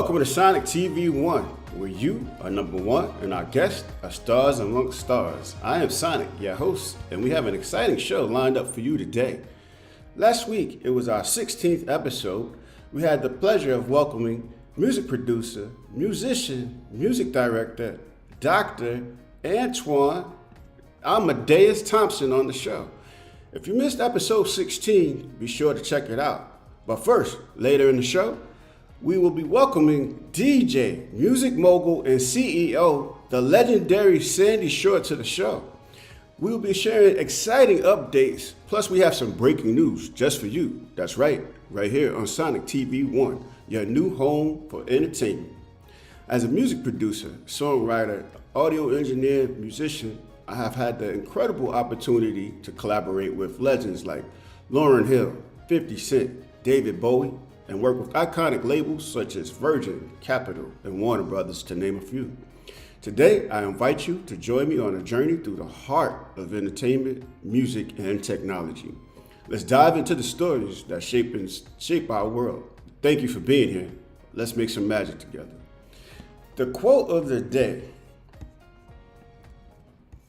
Welcome to Sonix TV1, where you are number one and our guests are stars amongst stars. I am Sonix, your host, and we have an exciting show lined up for you today. Last week, it was our 16th episode. We had the pleasure of welcoming music producer, musician, music director, Dr. Antoine Amadeus Thompson on the show. If you missed episode 16, be sure to check it out. But first, later in the show, we will be welcoming DJ, music mogul, and CEO, the legendary Sandy Shore, to the show. We will be sharing exciting updates, plus we have some breaking news just for you. That's right here on Sonix TV1, your new home for entertainment. As a music producer, songwriter, audio engineer, musician, I have had the incredible opportunity to collaborate with legends like Lauryn Hill, 50 Cent, David Bowie, and work with iconic labels such as Virgin, Capitol, and Warner Brothers, to name a few. Today, I invite you to join me on a journey through the heart of entertainment, music, and technology. Let's dive into the stories that shape our world. Thank you for being here. Let's make some magic together. The quote of the day: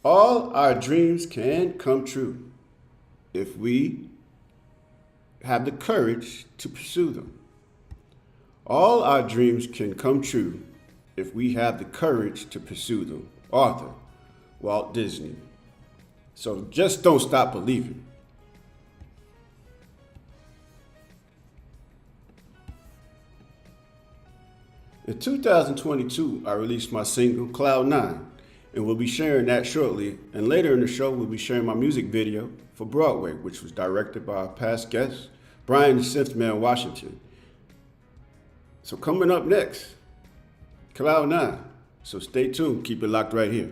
all our dreams can come true if we have the courage to pursue them. All our dreams can come true if we have the courage to pursue them. Author, Walt Disney. So just don't stop believing. In 2022, I released my single, Cloud 9, and we'll be sharing that shortly. And later in the show, we'll be sharing my music video for Broadway, which was directed by our past guest, Brian the Synth Man Washington. So coming up next, Cloud 9. So stay tuned, keep it locked right here.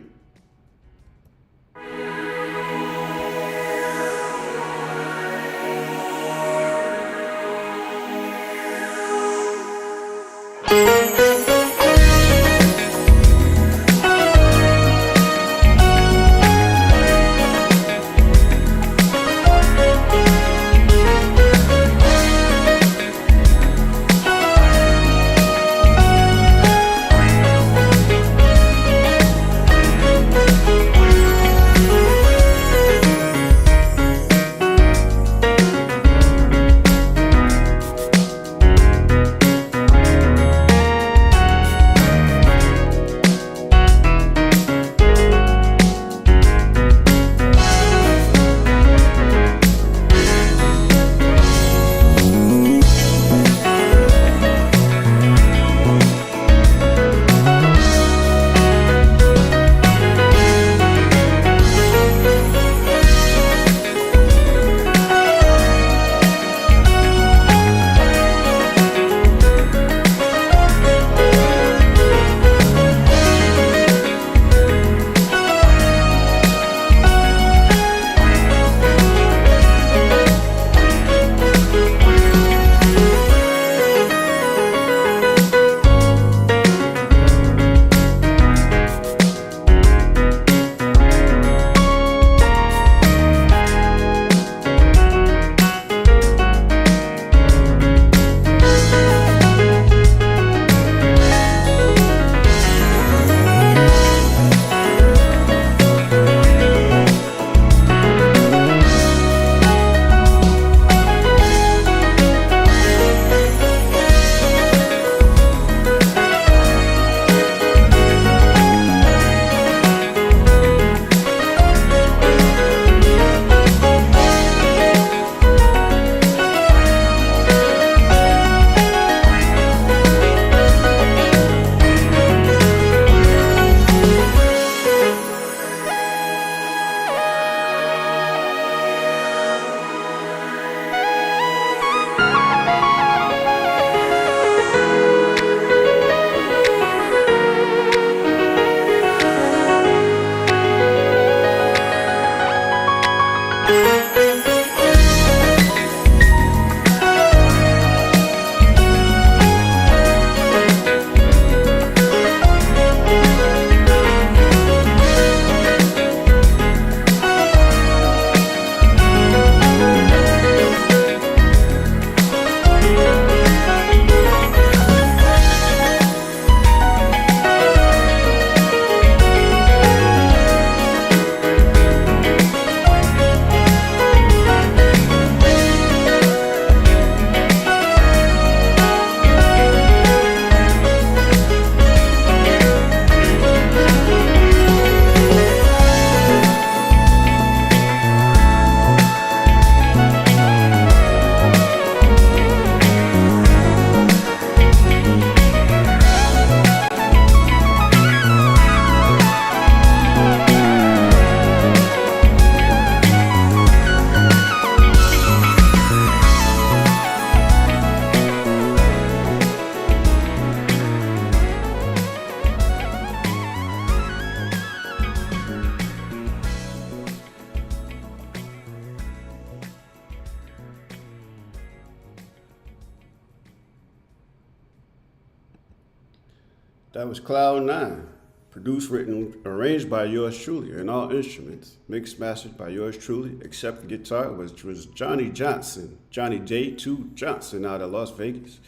That was Cloud 9. Produced, written, arranged by yours truly, and all instruments. Mixed, mastered by yours truly, except for guitar, which was Johnny Johnson, Johnny J2 Johnson out of Las Vegas.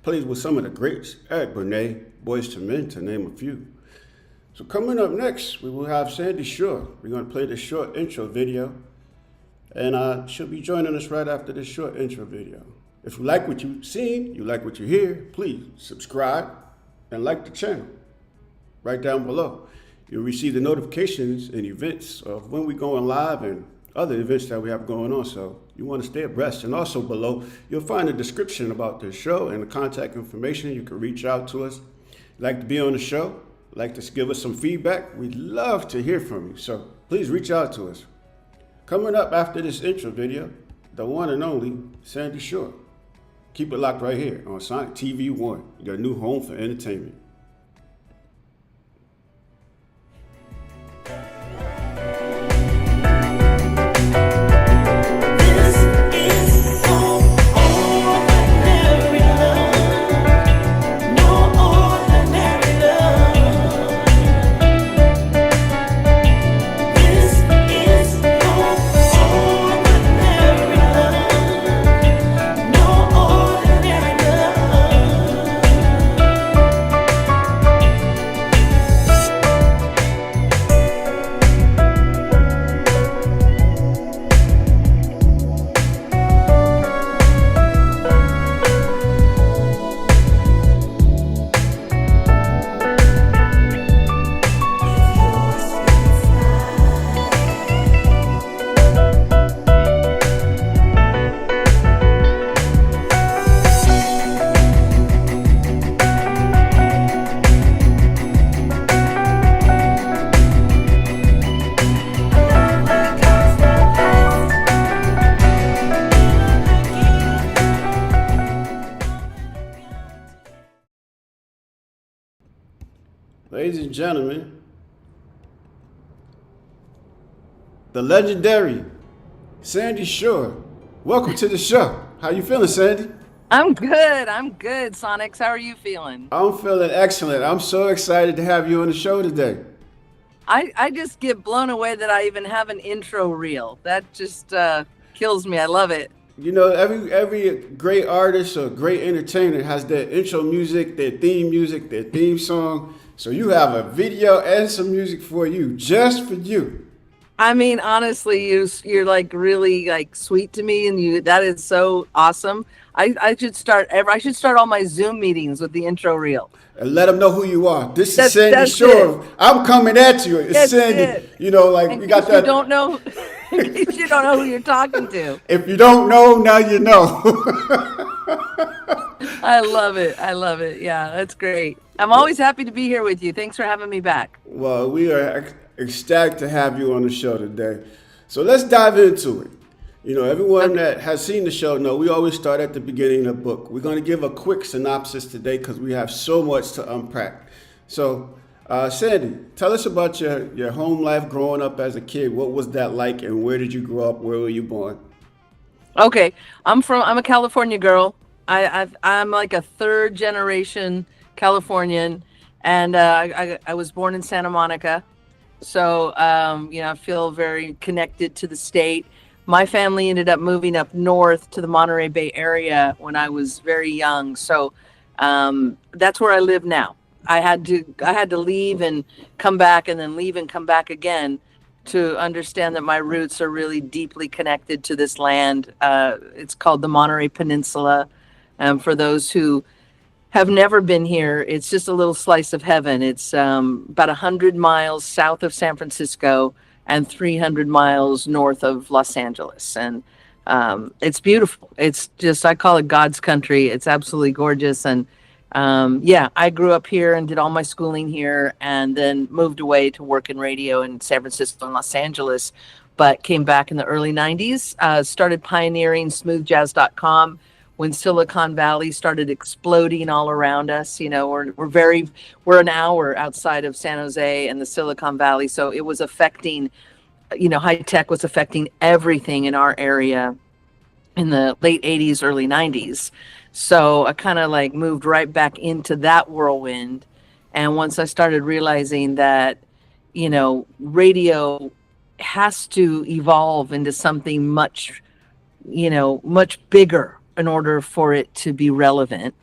Plays with some of the greats, Eric Benet, Boys to Men, to name a few. So coming up next, we will have Sandy Shore. We're going to play the short intro video, and she'll be joining us right after this short intro video. If you like what you've seen, you like what you hear, please subscribe and like the channel. Right down below, you'll receive the notifications and events of when we're going live and other events that we have going on. So you want to stay abreast. And also below, you'll find a description about this show and the contact information. You can reach out to us. Like to be on the show, like to give us some feedback. We'd love to hear from you. So please reach out to us. Coming up after this intro video, the one and only Sandy Shore. Keep it locked right here on Sonix TV1, your new home for entertainment. Ladies and gentlemen, the legendary Sandy Shore. Welcome to the show. How you feeling, Sandy? I'm good, Sonix. How are you feeling? I'm feeling excellent. I'm so excited to have you on the show today. I just get blown away that I even have an intro reel. That just kills me. I love it. You know, every great artist or great entertainer has their intro music, their theme song. So you have a video and some music for you, just for you. I mean, honestly, you're like really like sweet to me, and that is so awesome. I should start all my Zoom meetings with the intro reel. And let them know who you are. This is Sandy Shore. I'm coming at you. It's Sandy. It. You know, like in we got that. that. You don't know. In case you don't know who you're talking to. If you don't know, now you know. I love it. Yeah, that's great. I'm always happy to be here with you. Thanks for having me back. Well, we are ecstatic to have you on the show today. So let's dive into it. You know, everyone that has seen the show know we always start at the beginning of the book. We're going to give a quick synopsis today because we have so much to unpack. So, Sandy, tell us about your home life growing up as a kid. What was that like, and where did you grow up? Where were you born? Okay, I'm a California girl. I'm like a third generation Californian, and I was born in Santa Monica, so I feel very connected to the state. My family ended up moving up north to the Monterey Bay area when I was very young, so that's where I live now. I had to leave and come back, and then leave and come back again to understand that my roots are really deeply connected to this land. It's called the Monterey Peninsula. For those who have never been here, it's just a little slice of heaven. It's about 100 miles south of San Francisco and 300 miles north of Los Angeles. And it's beautiful. It's just, I call it God's country. It's absolutely gorgeous. And I grew up here and did all my schooling here, and then moved away to work in radio in San Francisco and Los Angeles, but came back in the early 90s, started pioneering smoothjazz.com when Silicon Valley started exploding all around us. You know, we're an hour outside of San Jose and the Silicon Valley. So it was affecting, high tech was affecting everything in our area in the late 80s, early 90s. So I kind of like moved right back into that whirlwind. And once I started realizing that, radio has to evolve into something much, much bigger in order for it to be relevant.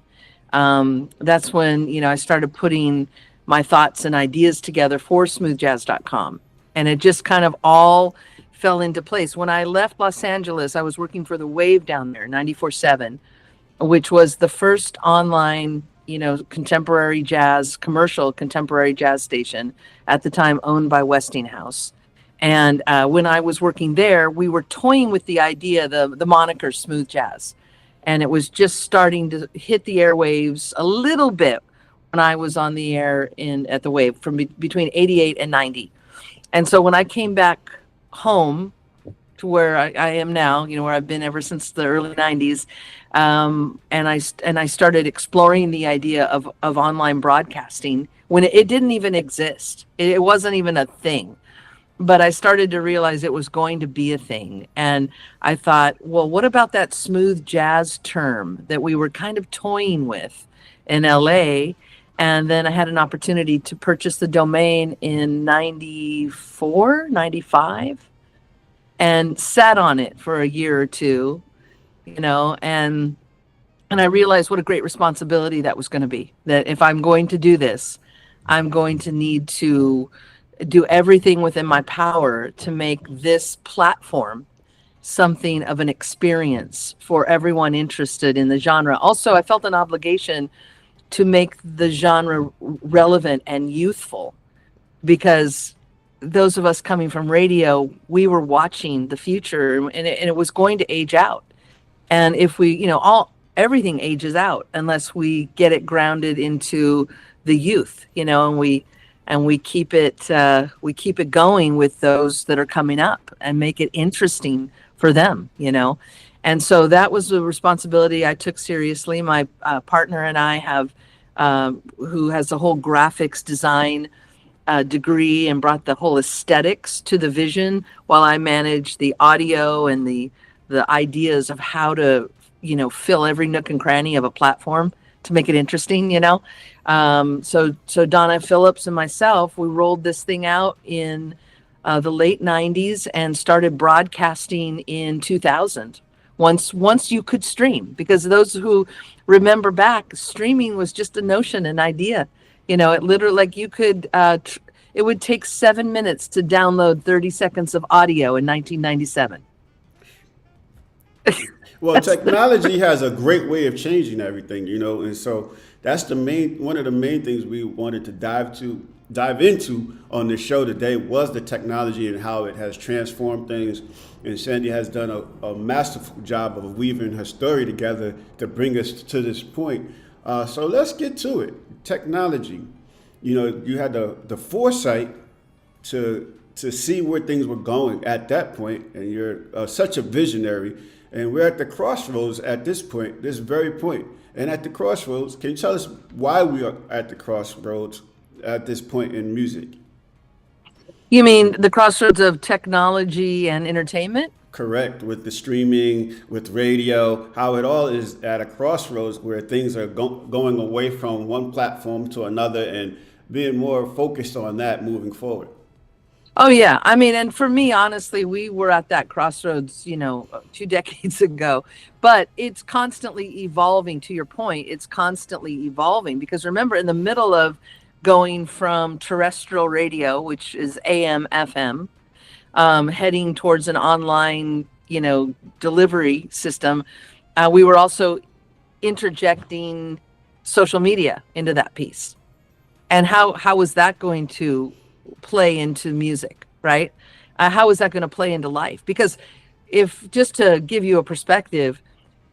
That's when, I started putting my thoughts and ideas together for smoothjazz.com. And it just kind of all fell into place. When I left Los Angeles, I was working for The Wave down there, 94.7, which was the first online, contemporary jazz, commercial contemporary jazz station at the time, owned by Westinghouse. And when I was working there, we were toying with the idea, the moniker smooth jazz. And it was just starting to hit the airwaves a little bit when I was on the air at the Wave from between 88 and 90. And so when I came back home to where I am now, where I've been ever since the early 90s, and I started exploring the idea of online broadcasting when it didn't even exist. It wasn't even a thing. But I started to realize it was going to be a thing. And I thought, well, what about that smooth jazz term that we were kind of toying with in LA? And then I had an opportunity to purchase the domain in 94, 95, and sat on it for a year or two, and I realized what a great responsibility that was going to be. That if I'm going to do this, I'm going to need to do everything within my power to make this platform something of an experience for everyone interested in the genre. Also, I felt an obligation to make the genre relevant and youthful, because those of us coming from radio, we were watching the future, and it was going to age out. And if we, everything ages out unless we get it grounded into the youth, and we keep it going with those that are coming up and make it interesting for them, And so that was the responsibility I took seriously. My partner and I have, who has a whole graphics design degree and brought the whole aesthetics to the vision, while I manage the audio and the ideas of how to, fill every nook and cranny of a platform to make it interesting, So Donna Phillips and myself, we rolled this thing out in the late 90s and started broadcasting in 2000. Once you could stream, because those who remember back, streaming was just a notion, an idea. It literally, like, you could, it would take 7 minutes to download 30 seconds of audio in 1997. Well, technology has a great way of changing everything, and so that's one of the main things we wanted to dive into on this show today was the technology and how it has transformed things. And Sandy has done a masterful job of weaving her story together to bring us to this point. So let's get to it. Technology. You had the foresight to see where things were going at that point, and you're such a visionary. And we're at the crossroads at this point, this very point. And at the crossroads, can you tell us why we are at the crossroads at this point in music? You mean the crossroads of technology and entertainment? Correct. With the streaming, with radio, how it all is at a crossroads where things are going away from one platform to another and being more focused on that moving forward. Oh, yeah. I mean, and for me, honestly, we were at that crossroads, 2 decades ago, but it's constantly evolving. To your point, it's constantly evolving, because remember, in the middle of going from terrestrial radio, which is AM, FM, heading towards an online, delivery system, we were also interjecting social media into that piece. And how was that going to play into music, right? How is that going to play into life? Because just to give you a perspective,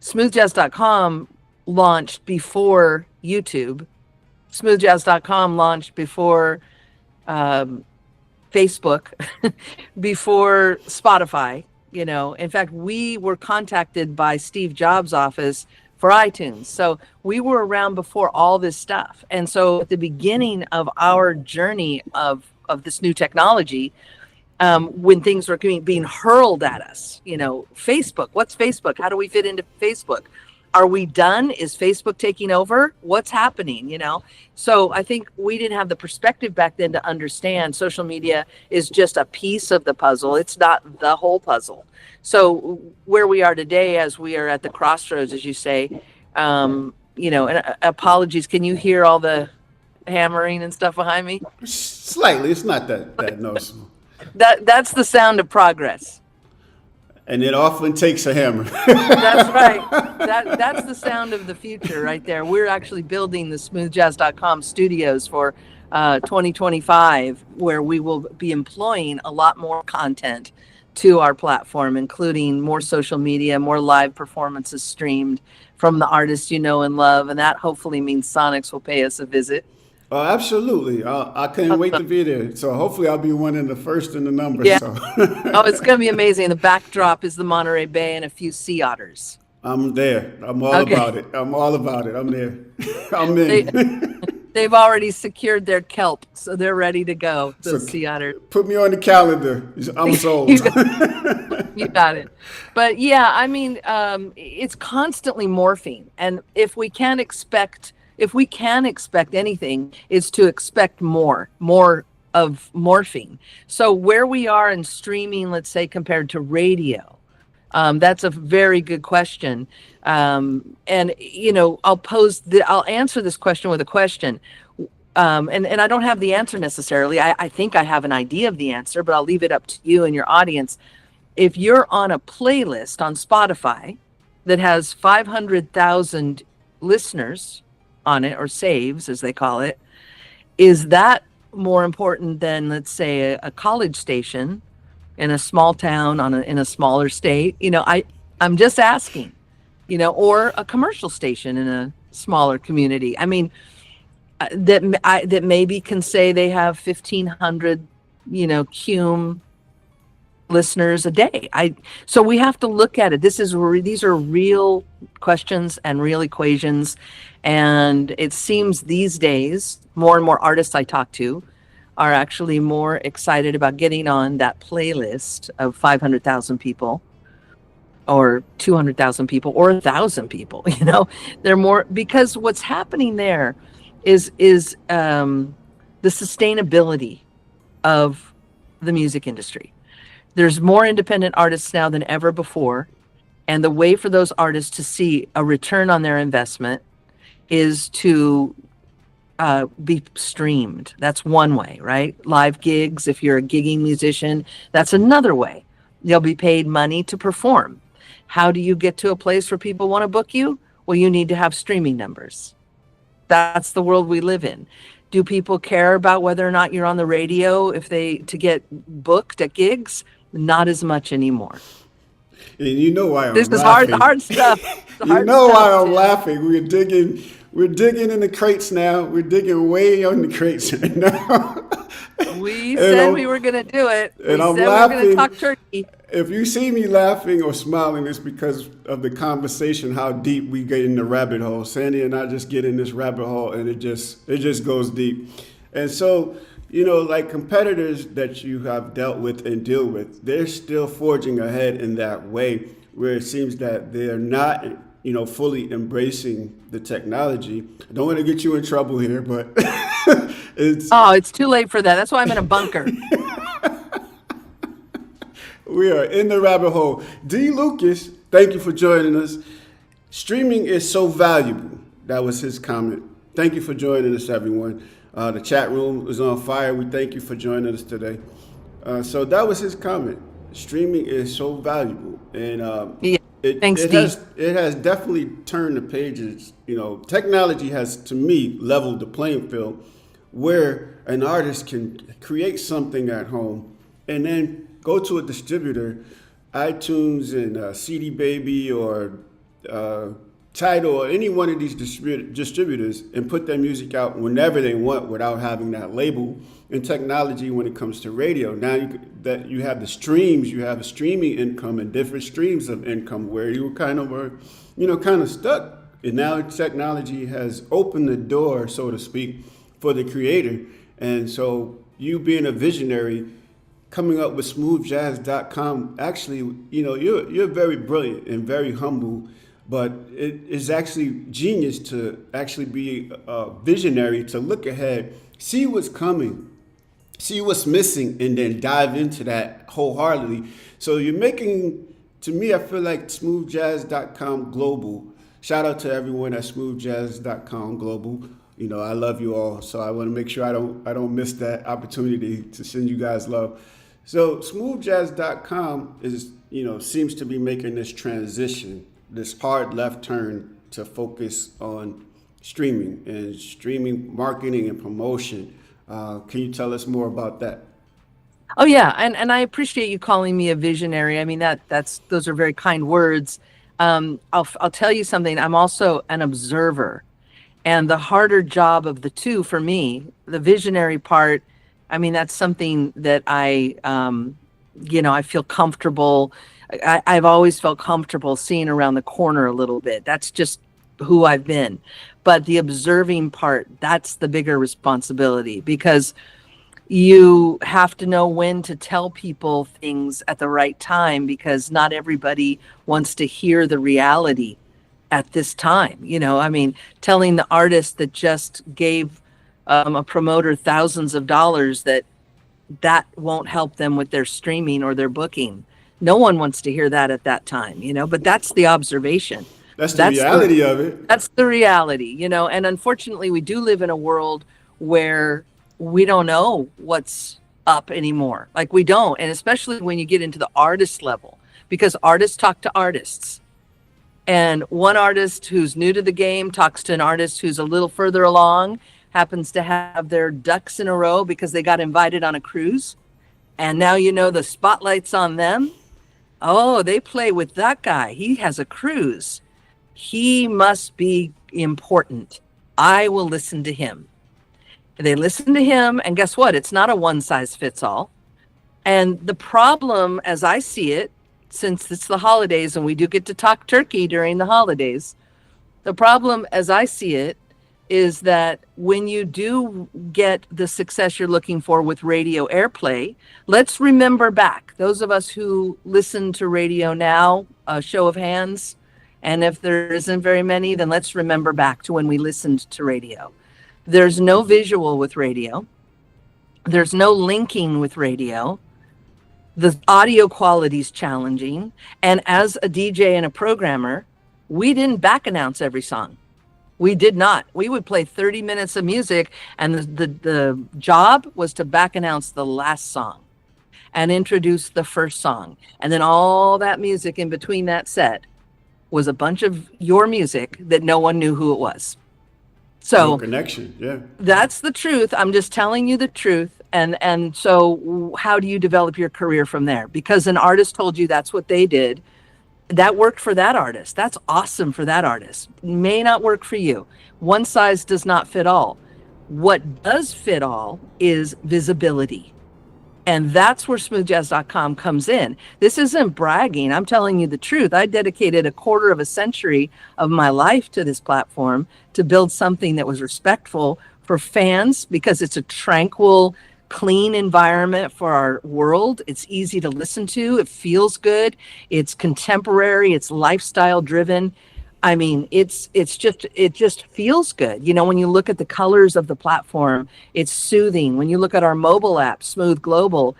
smoothjazz.com launched before YouTube. Smoothjazz.com launched before Facebook, before Spotify. In fact, we were contacted by Steve Jobs' office for iTunes. So we were around before all this stuff. And so at the beginning of our journey of this new technology, when things were being hurled at us, Facebook, what's Facebook? How do we fit into Facebook? Are we done? Is Facebook taking over? What's happening? So I think we didn't have the perspective back then to understand social media is just a piece of the puzzle. It's not the whole puzzle. So where we are today, as we are at the crossroads, as you say, and apologies, can you hear all the hammering and stuff behind me? Slightly. It's not that noticeable. That's the sound of progress. And it often takes a hammer. That's right. That's the sound of the future right there. We're actually building the smoothjazz.com studios for 2025, where we will be employing a lot more content to our platform, including more social media, more live performances streamed from the artists you know and love. And that hopefully means Sonix will pay us a visit. Oh, absolutely. I couldn't wait to be there. So hopefully I'll be one of the first in the numbers. Yeah. So. Oh, it's going to be amazing. The backdrop is the Monterey Bay and a few sea otters. I'm there. I'm all about it. I'm all about it. I'm there. I'm in. They've already secured their kelp, so they're ready to go, the sea otters. Put me on the calendar. I'm sold. You got it. But yeah, I mean, it's constantly morphing. And if we can expect anything, is to expect more of morphing. So where we are in streaming, let's say, compared to radio, that's a very good question. And I'll answer this question with a question. And I don't have the answer necessarily. I think I have an idea of the answer, but I'll leave it up to you and your audience. If you're on a playlist on Spotify that has 500,000 listeners on it, or saves as they call it, is that more important than, let's say, a college station in a small town in a smaller state? I'm just asking, or a commercial station in a smaller community. I mean, that maybe can say they have 1,500 cum listeners a day. So we have to look at it. These are real questions and real equations. And it seems these days, more and more artists I talk to are actually more excited about getting on that playlist of 500,000 people or 200,000 people or 1,000 people. They're more, because what's happening there is the sustainability of the music industry. There's more independent artists now than ever before. And the way for those artists to see a return on their investment is to be streamed. That's one way, right? Live gigs, if you're a gigging musician, that's another way. They'll be paid money to perform. How do you get to a place where people want to book you? Well, you need to have streaming numbers. That's the world we live in. Do people care about whether or not you're on the radio to get booked at gigs? Not as much anymore. And you know why I'm laughing. This is hard stuff. Why I'm laughing. We're digging in the crates now. We're digging way on the crates right now. We said we were going to do it. And I'm laughing. We were going to talk turkey. If you see me laughing or smiling, it's because of the conversation, how deep we get in the rabbit hole. Sandy and I just get in this rabbit hole, and it just goes deep. And so, like competitors that you have dealt with and deal with, they're still forging ahead in that way, where it seems that they're not, fully embracing the technology. I don't want to get you in trouble here, but it's too late for that. That's why I'm in a bunker. We are in the rabbit hole. D. Lucas, thank you for joining us. Streaming is so valuable. That was his comment. Thank you for joining us, everyone. The chat room is on fire. We thank you for joining us today. So that was his comment. Streaming is so valuable. And Thanks, it has definitely turned the pages. Technology has, to me, leveled the playing field where an artist can create something at home and then go to a distributor, iTunes and CD Baby or Tidal or any one of these distributors, and put their music out whenever they want without having that label. And technology, when it comes to radio, now you have the streams, you have a streaming income and different streams of income where you kind of stuck. And now technology has opened the door, so to speak, for the creator. And so you being a visionary, coming up with smoothjazz.com, actually, you're very brilliant and very humble, but it is actually genius to actually be a visionary, to look ahead, see what's coming, see what's missing, and then dive into that wholeheartedly. So you're making, to me, I feel like smoothjazz.com global. Shout out to everyone at smoothjazz.com global. You know, I love you all, so I want to make sure I don't miss that opportunity to send you guys love. So smoothjazz.com is, you know, seems to be making this transition, this hard left turn to focus on streaming marketing and promotion. Can you tell us more about that? Oh yeah, and I appreciate you calling me a visionary. I mean those are very kind words. I'll tell you something. I'm also an observer, and the harder job of the two for me, the visionary part, I mean that's something that I feel comfortable. I've always felt comfortable seeing around the corner a little bit. That's just who I've been. But the observing part, that's the bigger responsibility, because you have to know when to tell people things at the right time, because not everybody wants to hear the reality at this time. I mean, telling the artist that just gave a promoter thousands of dollars that won't help them with their streaming or their booking. No one wants to hear that at that time, but that's the observation. That's the reality of it. That's the reality, and unfortunately we do live in a world where we don't know what's up anymore. Like we don't. And especially when you get into the artist level, because artists talk to artists. And one artist who's new to the game talks to an artist who's a little further along, happens to have their ducks in a row because they got invited on a cruise. And now the spotlight's on them. Oh, they play with that guy. He has a cruise. He must be important. I will listen to him. They listen to him, and guess what? It's not a one size fits all. And the problem, as I see it, since it's the holidays and we do get to talk turkey during the holidays, the problem, as I see it, is that when you do get the success you're looking for with radio airplay, let's remember back. Those of us who listen to radio now, a show of hands, and if there isn't very many, then let's remember back to when we listened to radio. There's no visual with radio. There's no linking with radio. The audio quality is challenging. And as a DJ and a programmer, we didn't back announce every song. We did not. We would play 30 minutes of music, and the job was to back announce the last song and introduce the first song. And then all that music in between that set was a bunch of your music that no one knew who it was. So no connection. Yeah. That's the truth. I'm just telling you the truth. And so how do you develop your career from there? Because an artist told you that's what they did. That worked for that artist. That's awesome for that artist. May not work for you. One size does not fit all. What does fit all is visibility. And that's where smoothjazz.com comes in. This isn't bragging. I'm telling you the truth. I dedicated a quarter of a century of my life to this platform to build something that was respectful for fans, because it's a tranquil, clean environment for our world. It's easy to listen to. It feels good. It's contemporary. It's lifestyle driven. I mean, it just feels good. When you look at the colors of the platform, it's soothing. When you look at our mobile app, Smooth Global,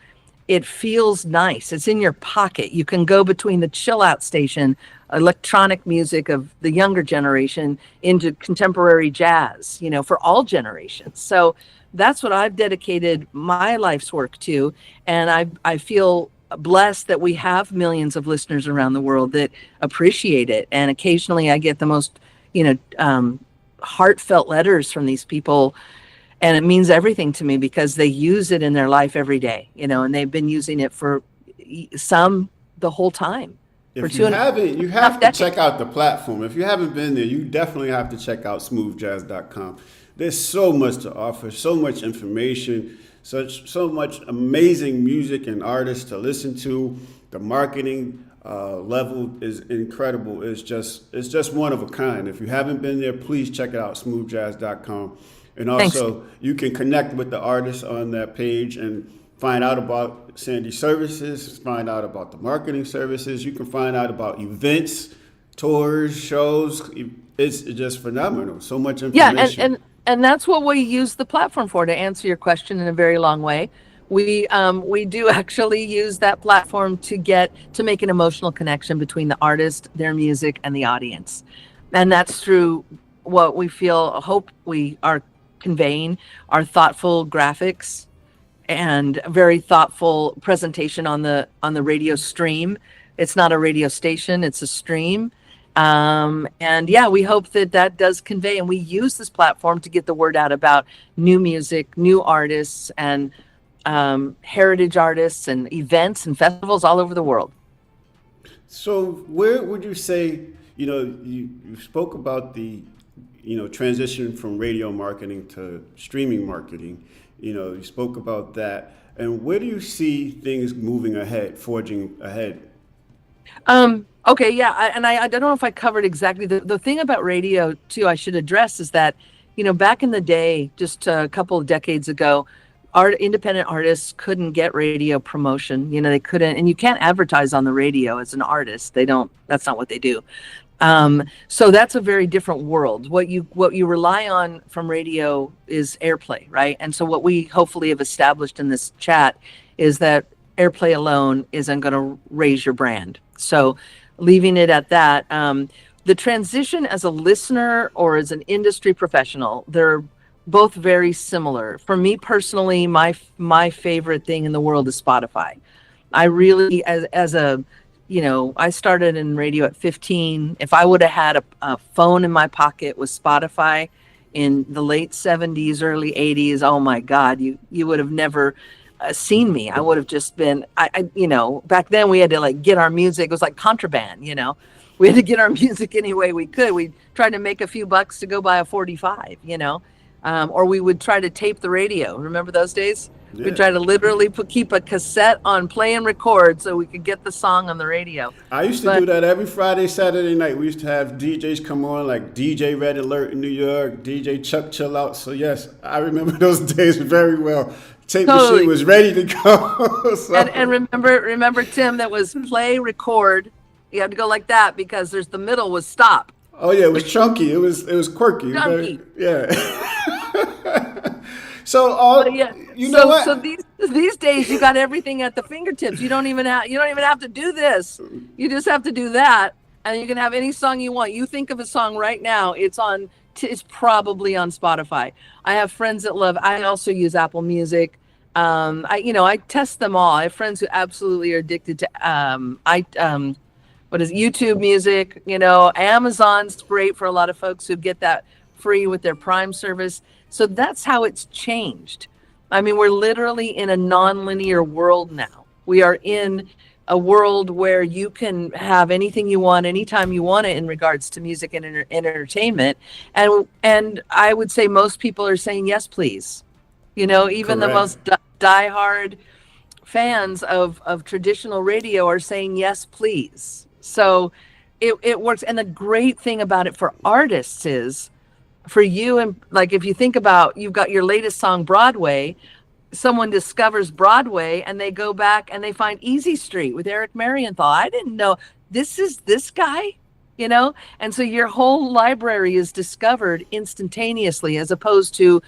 it feels nice. It's in your pocket. You can go between the chill out station, electronic music of the younger generation, into contemporary jazz, for all generations. So that's what I've dedicated my life's work to. And I feel blessed that we have millions of listeners around the world that appreciate it. And occasionally I get the most, heartfelt letters from these people. And it means everything to me because they use it in their life every day, and they've been using it for some the whole time. If you haven't, you have to check out the platform. If you haven't been there, you definitely have to check out smoothjazz.com. There's so much to offer, so much information, so much amazing music and artists to listen to. The marketing level is incredible. It's just one of a kind. If you haven't been there, please check it out, smoothjazz.com. And also, you can connect with the artists on that page and find out about Sandy's services, find out about the marketing services. You can find out about events, tours, shows. It's just phenomenal. So much Yeah, information. and that's what we use the platform for, to answer your question in a very long way. We do actually use that platform to make an emotional connection between the artist, their music, and the audience. And that's through what we hope we are conveying, our thoughtful graphics and very thoughtful presentation on the radio stream. It's not a radio station, it's a stream. And yeah, we hope that that does convey, and we use this platform to get the word out about new music, new artists, and heritage artists, and events and festivals all over the world. So where would you say, you spoke about the, transition from radio marketing to streaming marketing. You spoke about that. And where do you see things moving ahead, forging ahead? Okay, yeah, I don't know if I covered exactly the thing about radio too. I should address is that, back in the day, just a couple of decades ago, independent artists couldn't get radio promotion. They couldn't, and you can't advertise on the radio as an artist. They don't. That's not what they do. So that's a very different world. What you rely on from radio is airplay, right? And so what we hopefully have established in this chat is that airplay alone isn't going to raise your brand. So leaving it at that, the transition as a listener or as an industry professional, they're both very similar. For me personally, my favorite thing in the world is Spotify. I really, I started in radio at 15. If I would have had a phone in my pocket with Spotify in the late 70s, early 80s, oh my God, you would have never seen me. I would have just been, back then we had to get our music. It was like contraband, we had to get our music any way we could. We tried to make a few bucks to go buy a 45, or we would try to tape the radio. Remember those days? Yeah. We'd try to literally keep a cassette on play and record so we could get the song on the radio. I used to do that every Friday, Saturday night. We used to have DJs come on, like DJ Red Alert in New York, DJ Chuck Chill Out. So yes, I remember those days very well. Tape machine was ready to go. So. And remember, Tim, that was play, record. You had to go like that because the middle was stop. Oh yeah, it was chunky. It was quirky. Chunky. Yeah. So what? So these days you got everything at the fingertips. You don't even have to do this. You just have to do that, and you can have any song you want. You think of a song right now, it's probably on Spotify. I have friends that love. I also use Apple Music. I test them all. I have friends who absolutely are addicted to what is YouTube Music. Amazon's great for a lot of folks who get that free with their Prime service. So that's how it's changed. I mean, we're literally in a non-linear world now. We are in a world where you can have anything you want, anytime you want it in regards to music and entertainment. And I would say most people are saying, yes, please. Even Correct. The most diehard fans of traditional radio are saying, yes, please. So it works. And the great thing about it for artists is, for you, and if you think about, you've got your latest song, Broadway, someone discovers Broadway and they go back and they find Easy Street with Eric Marienthal. I didn't know this is this guy, and so your whole library is discovered instantaneously, as opposed to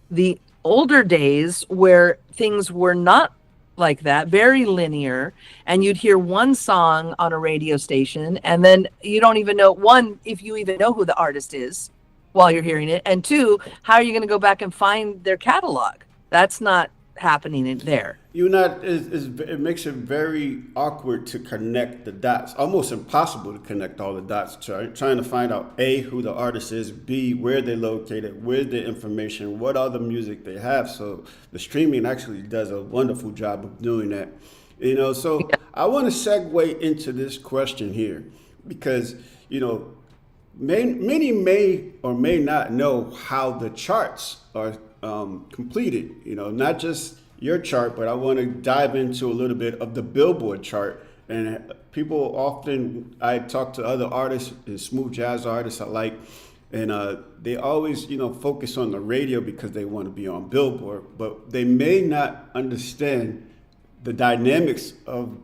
the older days where things were not like that, very linear, and you'd hear one song on a radio station and then you don't even know, one, if you even know who the artist is while you're hearing it, and two, how are you going to go back and find their catalog? That's not happening in there. It makes it very awkward to connect the dots, almost impossible to connect all the dots. Trying to find out A, who the artist is, B, where they're located, where's the information, what other music they have. So the streaming actually does a wonderful job of doing that. So yeah. I want to segue into this question here because, many may or may not know how the charts are completed, not just your chart, but I want to dive into a little bit of the Billboard chart. And people often, I talk to other artists and smooth jazz artists alike, and they always, focus on the radio because they want to be on Billboard, but they may not understand the dynamics of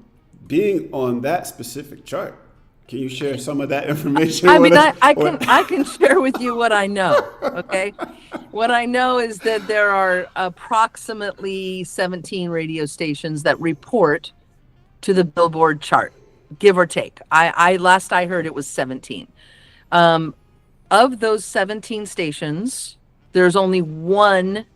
being on that specific chart. Can you share some of that information I with mean, us? I can share with you what I know. Okay, what I know is that there are approximately 17 radio stations that report to the Billboard chart, give or take. I last I heard it was 17. Of those 17 stations, there's only one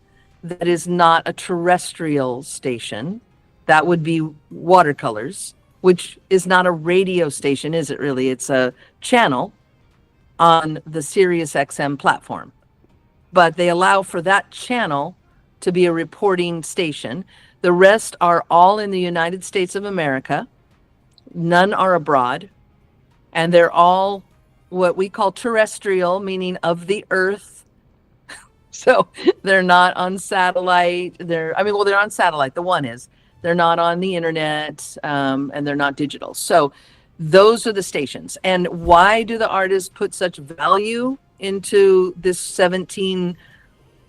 that is not a terrestrial station. That would be Watercolors, which is not a radio station, is it really? It's a channel on the Sirius XM platform. But they allow for that channel to be a reporting station. The rest are all in the United States of America. None are abroad. And they're all what we call terrestrial, meaning of the earth. So they're not on satellite. They're on satellite. The one is. They're not on the internet, and they're not digital. So those are the stations. And why do the artists put such value into this 17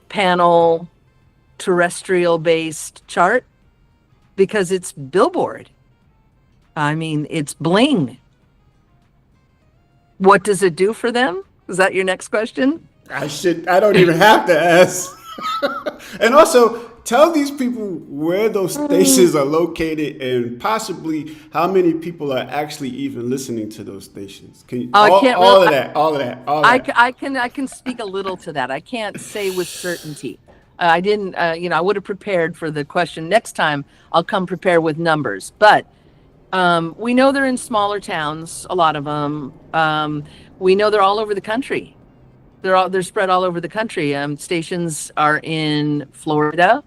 panel terrestrial based chart? Because it's Billboard. I mean, it's bling. What does it do for them? Is that your next question? I don't even have to ask. And also, tell these people where those stations are located and possibly how many people are actually even listening to those stations. Can you, all of that. I can speak a little to that. I can't say with certainty. I didn't, I would have prepared for the question. Next time I'll come prepared with numbers, but we know they're in smaller towns, a lot of them. We know they're all over the country. They're spread all over the country. Stations are in Florida.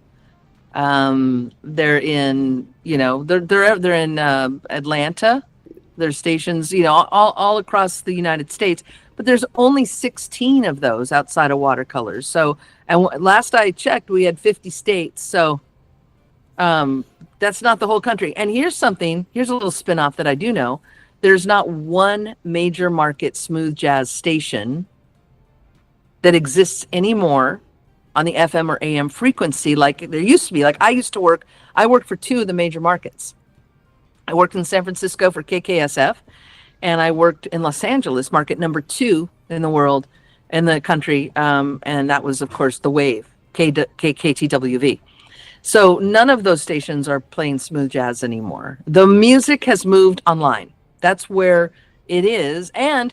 They're in, they're in Atlanta. There's stations, all across the United States. But there's only 16 of those outside of Watercolors. So, and last I checked, we had 50 states. So, that's not the whole country. And here's a little spin-off that I do know. There's not one major market smooth jazz station that exists anymore on the FM or AM frequency like there used to be. Like I worked for two of the major markets. I worked in San Francisco for KKSF, and I worked in Los Angeles, market number 2 in the world, in the country, and that was, of course, The Wave, KTWV. So none of those stations are playing smooth jazz anymore. The music has moved online. That's where it is. And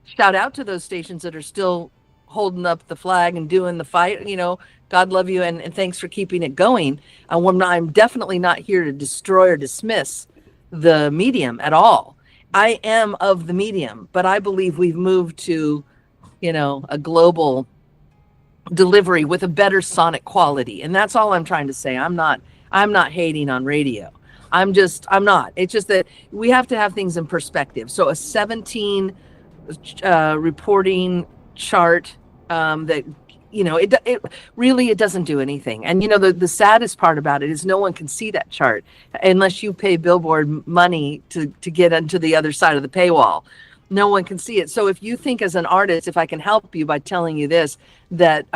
shout out to those stations that are still holding up the flag and doing the fight. God love you, and thanks for keeping it going. I'm definitely not here to destroy or dismiss the medium at all. I am of the medium, but I believe we've moved to, a global delivery with a better sonic quality. And that's all I'm trying to say. I'm not hating on radio. I'm not. It's just that we have to have things in perspective. So a 17 reporting chart that, it really doesn't do anything. And, the saddest part about it is no one can see that chart unless you pay Billboard money to get into the other side of the paywall. No one can see it. So if you think as an artist, if I can help you by telling you this, that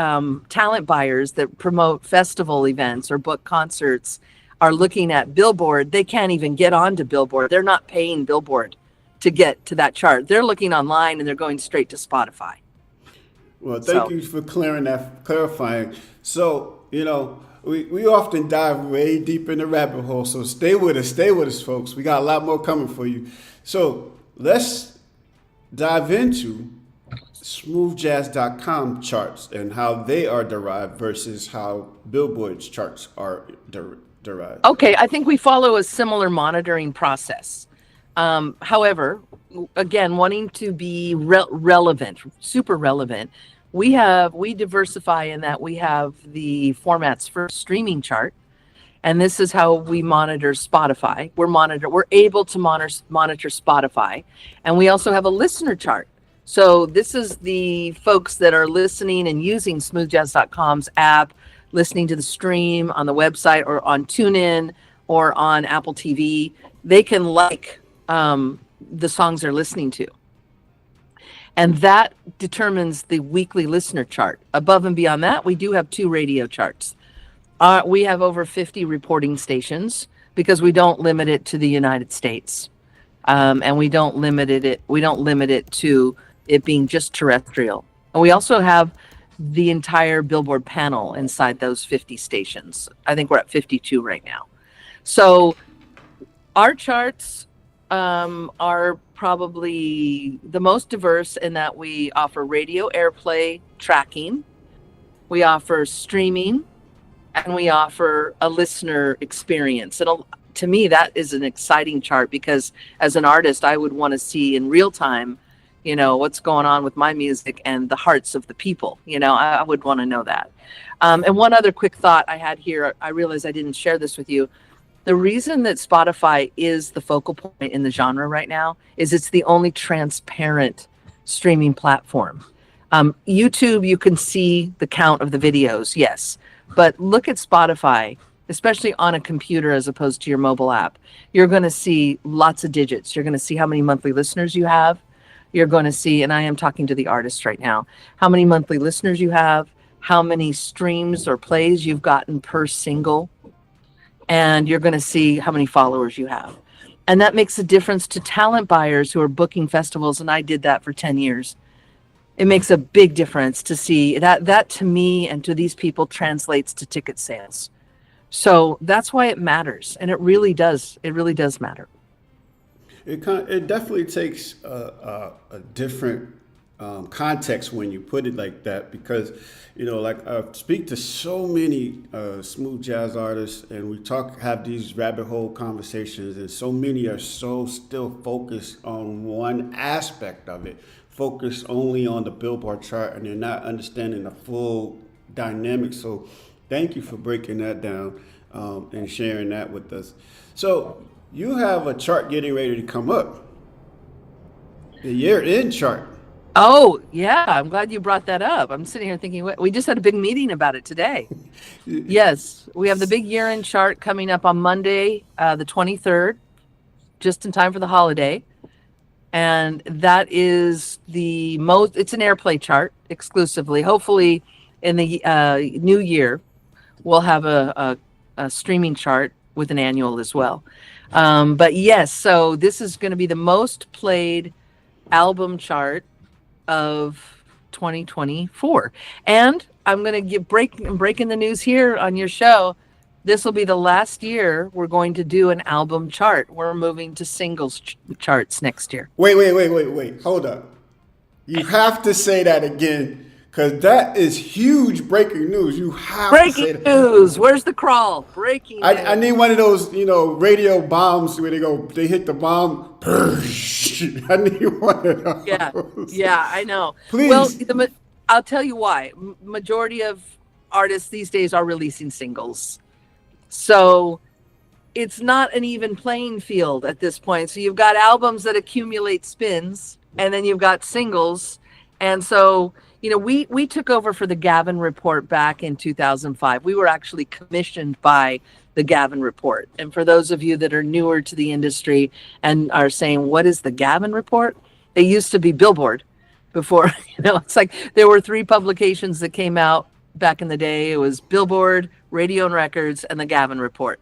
talent buyers that promote festival events or book concerts are looking at Billboard, they can't even get onto Billboard. They're not paying Billboard to get to that chart. They're looking online and they're going straight to Spotify. Well, thank you for clarifying. So, we often dive way deep in the rabbit hole. So stay with us, folks. We got a lot more coming for you. So let's dive into smoothjazz.com charts and how they are derived versus how Billboard's charts are derived. Okay, I think we follow a similar monitoring process. However, again, wanting to be relevant, super relevant, we diversify in that we have the formats for streaming chart, and this is how we monitor Spotify. We're able to monitor Spotify, and we also have a listener chart. So this is the folks that are listening and using smoothjazz.com's app, listening to the stream on the website or on TuneIn or on Apple TV. They can the songs they're listening to. And that determines the weekly listener chart. Above and beyond that, we do have 2 radio charts. We have over 50 reporting stations because we don't limit it to the United States. And we don't limit it to it being just terrestrial. And we also have the entire Billboard panel inside those 50 stations. I think we're at 52 right now. So our charts are probably the most diverse in that we offer radio airplay tracking, we offer streaming, and we offer a listener experience. And to me, that is an exciting chart because as an artist, I would want to see in real time, what's going on with my music and the hearts of the people. I would want to know that. And one other quick thought I had here, I realized I didn't share this with you. The reason that Spotify is the focal point in the genre right now is it's the only transparent streaming platform. YouTube, you can see the count of the videos, yes. But look at Spotify, especially on a computer as opposed to your mobile app. You're going to see lots of digits. You're going to see how many monthly listeners you have. You're going to see, and I am talking to the artists right now, how many monthly listeners you have, how many streams or plays you've gotten per single, and you're going to see how many followers you have. And that makes a difference to talent buyers who are booking festivals, and I did that for 10 years. It makes a big difference to see that to me and to these people translates to ticket sales. So that's why it matters. And it really does. It really does matter. It definitely takes a different context when you put it like that, because like I speak to so many smooth jazz artists, and we have these rabbit hole conversations, and so many are so still focused on one aspect of it, focused only on the Billboard chart, and they're not understanding the full dynamic. So thank you for breaking that down and sharing that with us. So you have a chart getting ready to come up, the year-end chart. Oh, yeah. I'm glad you brought that up. I'm sitting here thinking, we just had a big meeting about it today. Yes, we have the big year-end chart coming up on Monday, the 23rd, just in time for the holiday. And that is it's an airplay chart exclusively. Hopefully in the new year, we'll have a streaming chart with an annual as well. But yes, so this is going to be the most played album chart of 2024. And I'm going to breaking the news here on your show. This will be the last year we're going to do an album chart. We're moving to singles charts next year. Wait. Hold up. You have to say that again, because that is huge breaking news. You have to say that. Breaking news. Where's the crawl? Breaking news. I need one of those, radio bombs where they hit the bomb. I need one of those. Yeah, I know. Please. Well, I'll tell you why. Majority of artists these days are releasing singles. So it's not an even playing field at this point. So you've got albums that accumulate spins, and then you've got singles. And so, we took over for the Gavin Report back in 2005. We were actually commissioned by the Gavin Report. And for those of you that are newer to the industry and are saying, what is the Gavin Report? It used to be Billboard before, it's like there were 3 publications that came out back in the day. It was Billboard, Radio and Records, and the Gavin Report.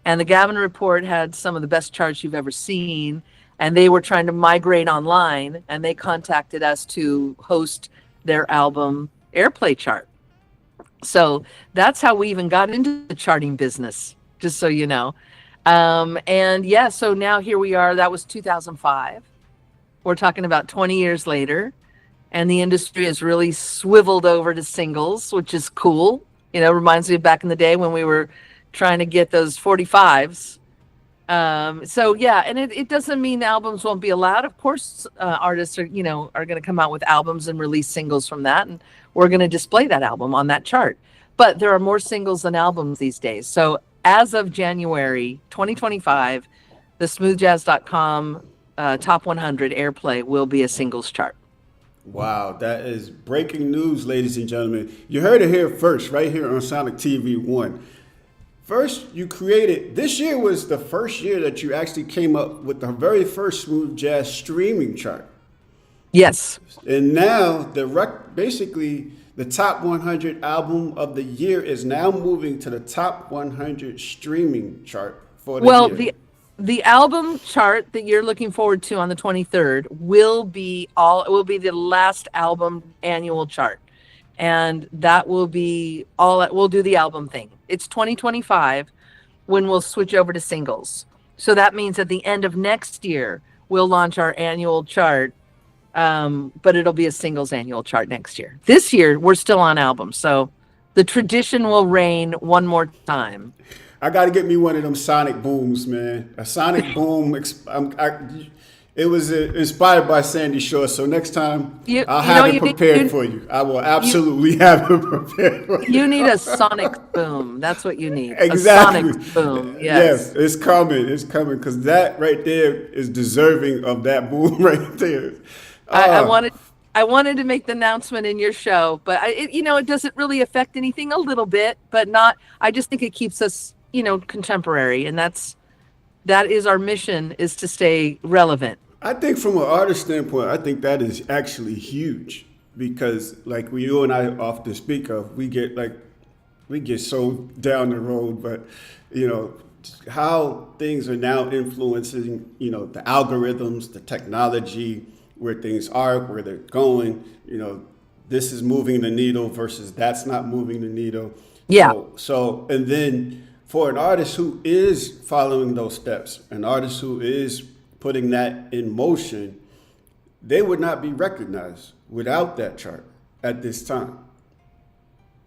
And the Gavin Report had some of the best charts you've ever seen. And they were trying to migrate online, and they contacted us to host their album airplay chart. So that's how we even got into the charting business, just so you know. And yeah, so now here we are. That was 2005. We're talking about 20 years later, and the industry has really swiveled over to singles, which is cool. Reminds me of back in the day when we were trying to get those 45s. So yeah, and it doesn't mean albums won't be allowed. Of course, artists are going to come out with albums and release singles from that, and we're going to display that album on that chart. But there are more singles than albums these days. So as of January 2025, the smoothjazz.com top 100 airplay will be a singles chart. Wow, that is breaking news, ladies and gentlemen. You heard it here first, right here on Sonix TV1. First, this year was the first year that you actually came up with the very first smooth jazz streaming chart. Yes. And now basically the top 100 album of the year is now moving to the top 100 streaming chart for the year. the album chart that you're looking forward to on the 23rd will be the last album annual chart. And that will be we'll do the album thing. It's 2025 when we'll switch over to singles. So that means at the end of next year, we'll launch our annual chart. But it'll be a singles annual chart next year. This year, we're still on albums. So the tradition will reign one more time. I got to get me one of them sonic booms, man. A sonic boom. It was inspired by Sandy Shore. So next time, I'll have it prepared for you. I will absolutely have it prepared for you. You need a sonic boom. That's what you need. Exactly. A sonic boom. Yes. Yes, it's coming. It's coming because that right there is deserving of that boom right there. I wanted to make the announcement in your show, but it doesn't really affect anything a little bit, but not. I just think it keeps us, contemporary, and that is our mission, is to stay relevant. I think from an artist standpoint, I think that is actually huge because, like you and I often speak of, we get so down the road, but how things are now influencing, the algorithms, the technology, where things are, where they're going. This is moving the needle versus that's not moving the needle. Yeah. So and then for an artist who is following those steps, an artist who is putting that in motion, they would not be recognized without that chart at this time.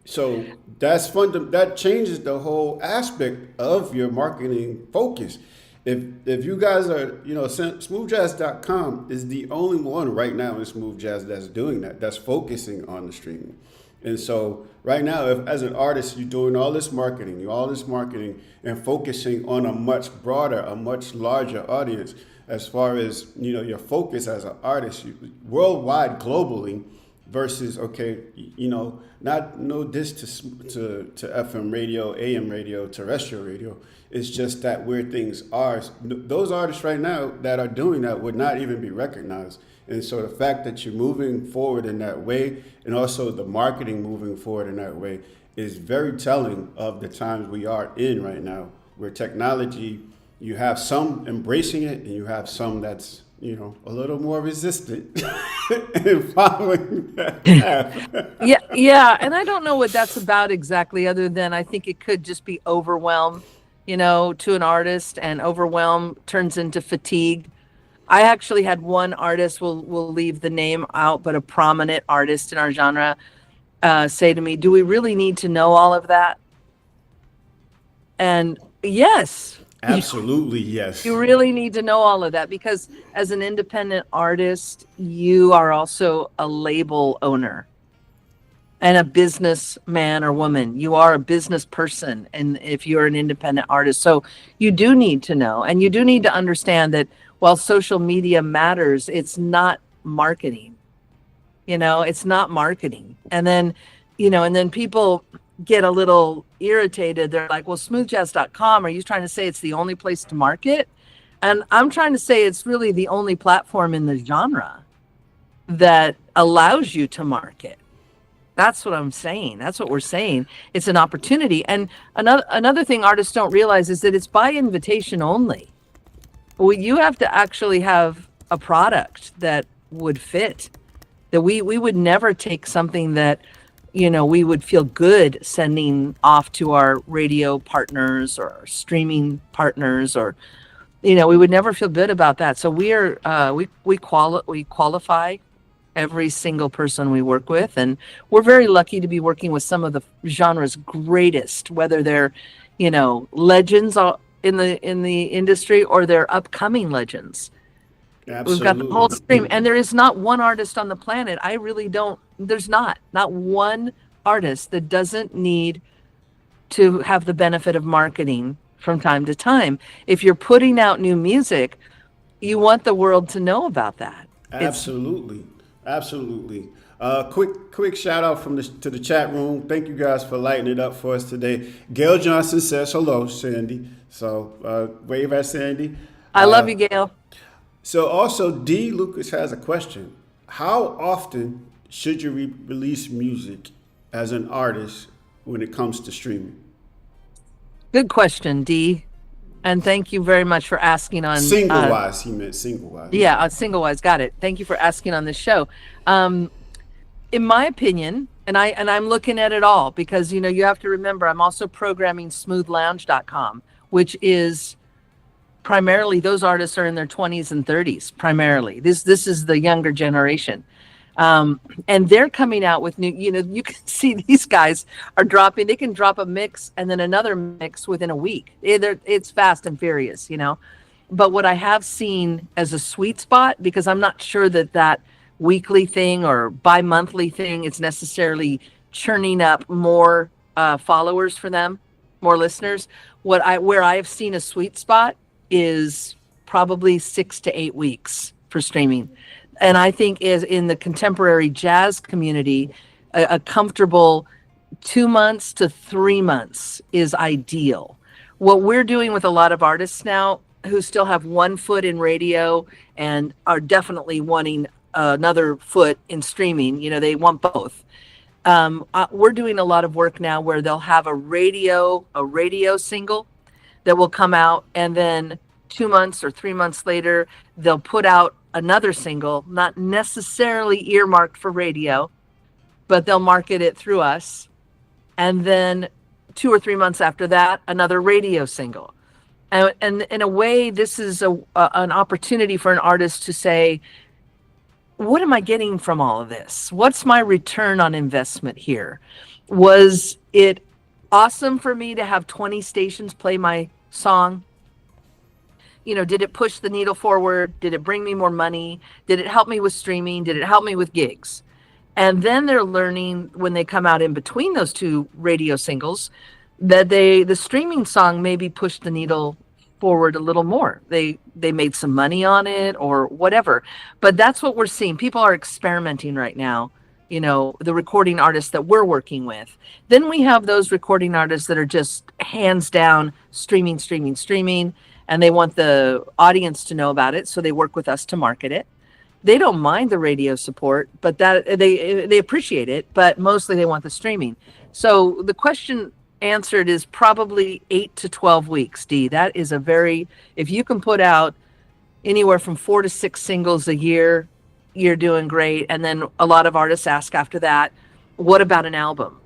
So that changes the whole aspect of your marketing focus. If you guys are, smoothjazz.com is the only one right now in smooth jazz that's doing that, that's focusing on the streaming. And so right now, if as an artist, you're doing all this marketing and focusing on a much broader, a much larger audience, as far as, your focus as an artist, worldwide, globally, versus, no diss to FM radio, AM radio, terrestrial radio. It's just that where things are, those artists right now that are doing that would not even be recognized. And so the fact that you're moving forward in that way, and also the marketing moving forward in that way, is very telling of the times we are in right now, where technology, you have some embracing it, and you have some that's, a little more resistant in following that path. Yeah. And I don't know what that's about exactly, other than I think it could just be overwhelm, to an artist, and overwhelm turns into fatigue. I actually had one artist, we'll leave the name out, but a prominent artist in our genre, say to me, "Do we really need to know all of that?" And yes. Absolutely, yes. You really need to know all of that, because as an independent artist, you are also a label owner and a businessman or woman. You are a business person, and if you're an independent artist. So you do need to know, and you do need to understand that while social media matters, it's not marketing. It's not marketing. And then, and then people get a little irritated. They're like, well, smoothjazz.com, are you trying to say it's the only place to market? And I'm trying to say it's really the only platform in the genre that allows you to market. That's what I'm saying. That's what we're saying. It's an opportunity. And another thing artists don't realize is that it's by invitation only. Well, you have to actually have a product that would fit. That we would never take something that we would feel good sending off to our radio partners or our streaming partners, or, we would never feel good about that. So we qualify every single person we work with, and we're very lucky to be working with some of the genre's greatest, whether they're, legends in the industry or they're upcoming legends. Absolutely. We've got the whole stream, and there is not one artist on the planet. There's not one artist that doesn't need to have the benefit of marketing from time to time. If you're putting out new music, you want the world to know about that. Absolutely. Absolutely. Quick shout out to the chat room. Thank you guys for lighting it up for us today. Gail Johnson says hello, Sandy. So wave at Sandy. I love you, Gail. So also, D. Lucas has a question. How often should you release music as an artist when it comes to streaming? Good question, D. And thank you very much for asking on Single wise, he meant single wise. yeah, on single wise. Got it. Thank you for asking on this show. In my opinion, and I'm looking at it all because you have to remember I'm also programming smoothlounge.com, which is primarily those artists are in their 20s and 30s primarily. This is the younger generation. And they're coming out with new, you can see these guys are dropping, they can drop a mix and then another mix within a week. It's fast and furious, But what I have seen as a sweet spot, because I'm not sure that weekly thing or bi-monthly thing is necessarily churning up more followers for them, more listeners. Where I've seen a sweet spot is probably 6 to 8 weeks for streaming. And I think is in the contemporary jazz community, a comfortable 2 months to 3 months is ideal. What we're doing with a lot of artists now who still have one foot in radio and are definitely wanting another foot in streaming, they want both. We're doing a lot of work now where they'll have a radio single that will come out, and then 2 months or 3 months later, they'll put out another single, not necessarily earmarked for radio, but they'll market it through us. And then 2 or 3 months after that, another radio single. And in a way, this is an opportunity for an artist to say, what am I getting from all of this? What's my return on investment here? Was it awesome for me to have 20 stations play my song? Did it push the needle forward? Did it bring me more money? Did it help me with streaming? Did it help me with gigs? And then they're learning when they come out in between those two radio singles that the streaming song maybe pushed the needle forward a little more. They made some money on it or whatever. But that's what we're seeing. People are experimenting right now, the recording artists that we're working with. Then we have those recording artists that are just hands down streaming, and they want the audience to know about it, so they work with us to market it. They don't mind the radio support, but that they appreciate it, but mostly they want the streaming. So the question answered is probably 8 to 12 weeks, Dee. That is if you can put out anywhere from 4 to 6 singles a year, you're doing great. And then a lot of artists ask after that, what about an album?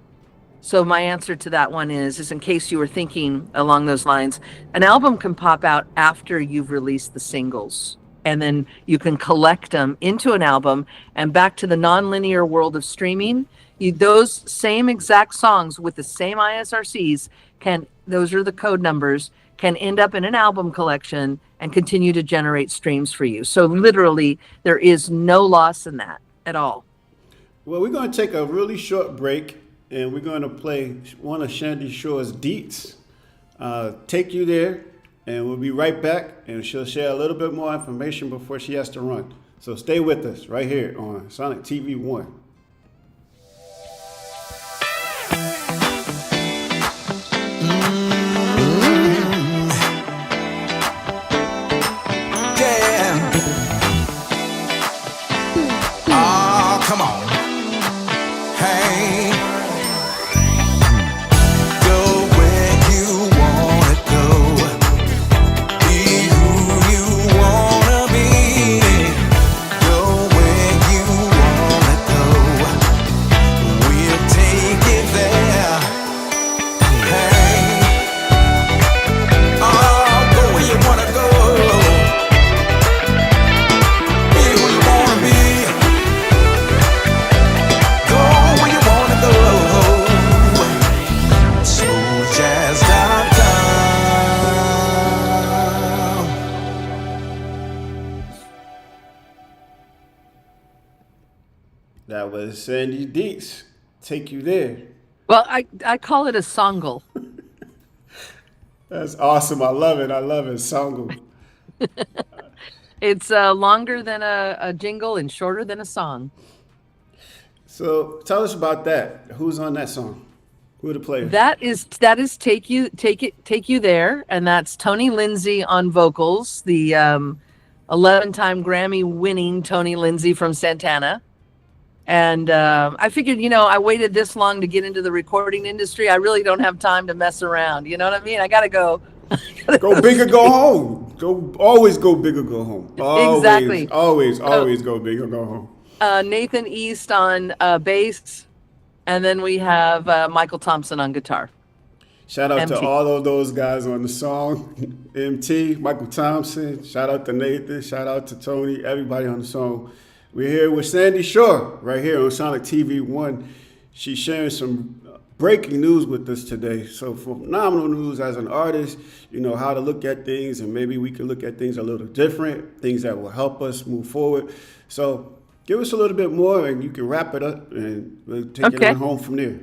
So my answer to that one is in case you were thinking along those lines, an album can pop out after you've released the singles, and then you can collect them into an album. And back to the nonlinear world of streaming, those same exact songs with the same ISRCs those are the code numbers, can end up in an album collection and continue to generate streams for you. So literally, there is no loss in that at all. Well, we're going to take a really short break, and we're going to play one of Shandy Shore's deets, Take You There, and we'll be right back, and she'll share a little bit more information before she has to run. So stay with us right here on Sonix TV1. Come on. Hey. Go where you wanna go. Be who you wanna be. Go where you wanna go. We'll take it there. Hey. Oh, go where you wanna go. Be who you wanna be. That was Sandy Deets, Take You There. Well, I call it a songle. That's awesome. I love it. Songle. It's longer than a jingle and shorter than a song. So tell us about that. Who's on that song? Who are the players? That is Take You There, and that's Tony Lindsay on vocals, the 11-time Grammy-winning Tony Lindsay from Santana. And I figured, I waited this long to get into the recording industry. I really don't have time to mess around. You know what I mean? I got to go Go big or go home. Always go big or go home. Exactly. Always So, go big or go home. Nathan East on bass, and then we have Michael Thompson on guitar. Shout out to MT. all of those guys on the song. MT, Michael Thompson. Shout out to Nathan. Shout out to Tony. Everybody on the song. We're here with Sandy Shore right here on Sonix TV1. She's sharing some breaking news with us today. So phenomenal news as an artist, how to look at things, and maybe we can look at things a little different, things that will help us move forward. So give us a little bit more and you can wrap it up and we'll take it on home from there.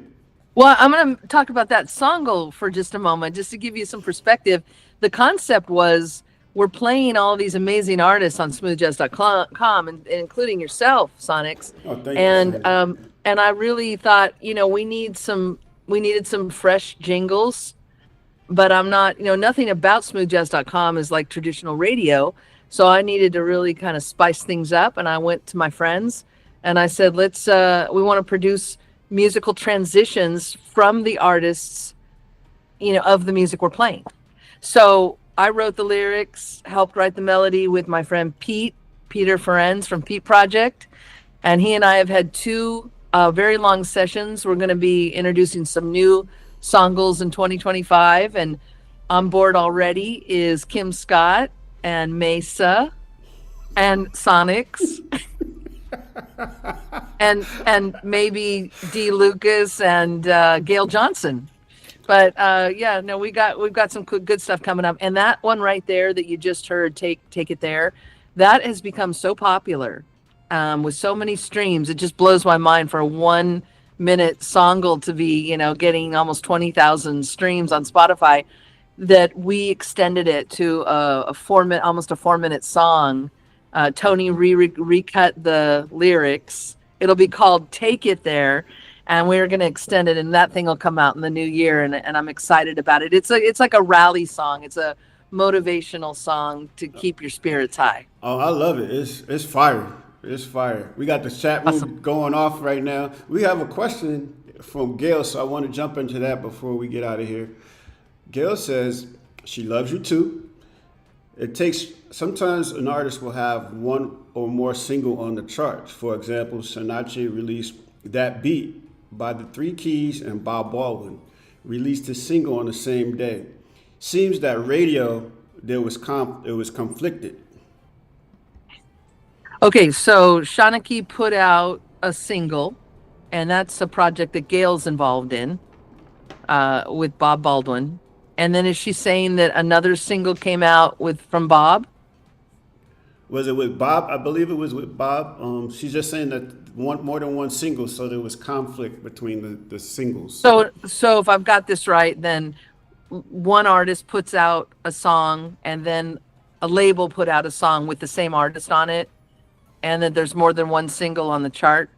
Well, I'm going to talk about that songle for just a moment, just to give you some perspective. The concept was we're playing all these amazing artists on smoothjazz.com, and including yourself, Sonix. Oh, thank you. And I really thought, we needed some fresh jingles, but I'm not, nothing about smoothjazz.com is like traditional radio. So I needed to really kind of spice things up. And I went to my friends and I said, we want to produce musical transitions from the artists, of the music we're playing. So I wrote the lyrics, helped write the melody with my friend Peter Ferenz from Pete Project. And he and I have had two very long sessions. We're going to be introducing some new songles in 2025. And on board already is Kim Scott and Mesa and Sonix. and maybe D. Lucas and Gail Johnson. But we've got some good stuff coming up. And that one right there that you just heard, Take It There, that has become so popular with so many streams. It just blows my mind for a 1 minute songle to be, getting almost 20,000 streams on Spotify, that we extended it to almost a 4 minute song. Tony recut the lyrics. It'll be called Take It There, and we're going to extend it, and that thing will come out in the new year, and I'm excited about it. It's like a rally song. It's a motivational song to keep your spirits high. Oh, I love it. It's fire. It's fire. We got the chat room going off right now. We have a question from Gail, so I want to jump into that before we get out of here. Gail says she loves you too. Sometimes an artist will have one or more single on the charts. For example, Sinatra released That Beat by the Three Keys, and Bob Baldwin released his single on the same day. Seems that radio, it was conflicted. Okay, so Shanaki put out a single, and that's a project that Gail's involved in with Bob Baldwin. And then is she saying that another single came out from Bob? Was it with Bob? I believe it was with Bob. She's just saying that more than one single, so there was conflict between the singles. So if I've got this right, then one artist puts out a song, and then a label put out a song with the same artist on it, and then there's more than one single on the chart.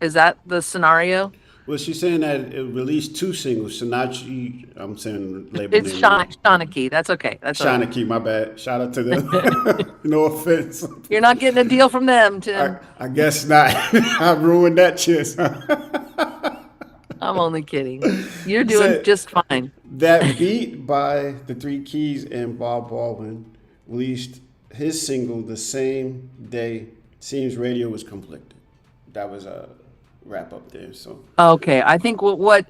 Is that the scenario? Well, she's saying that it released two singles. Sinatra, I'm saying label It's name. Shanaki. That's okay. That's okay. Shanaki, my bad. Shout out to them. No offense. You're not getting a deal from them, Tim. I guess not. I ruined that chance. I'm only kidding. You're doing just fine. That Beat by the Three Keys and Bob Baldwin released his single the same day. Seems radio was conflicted. That was a wrap up there. So okay, I think what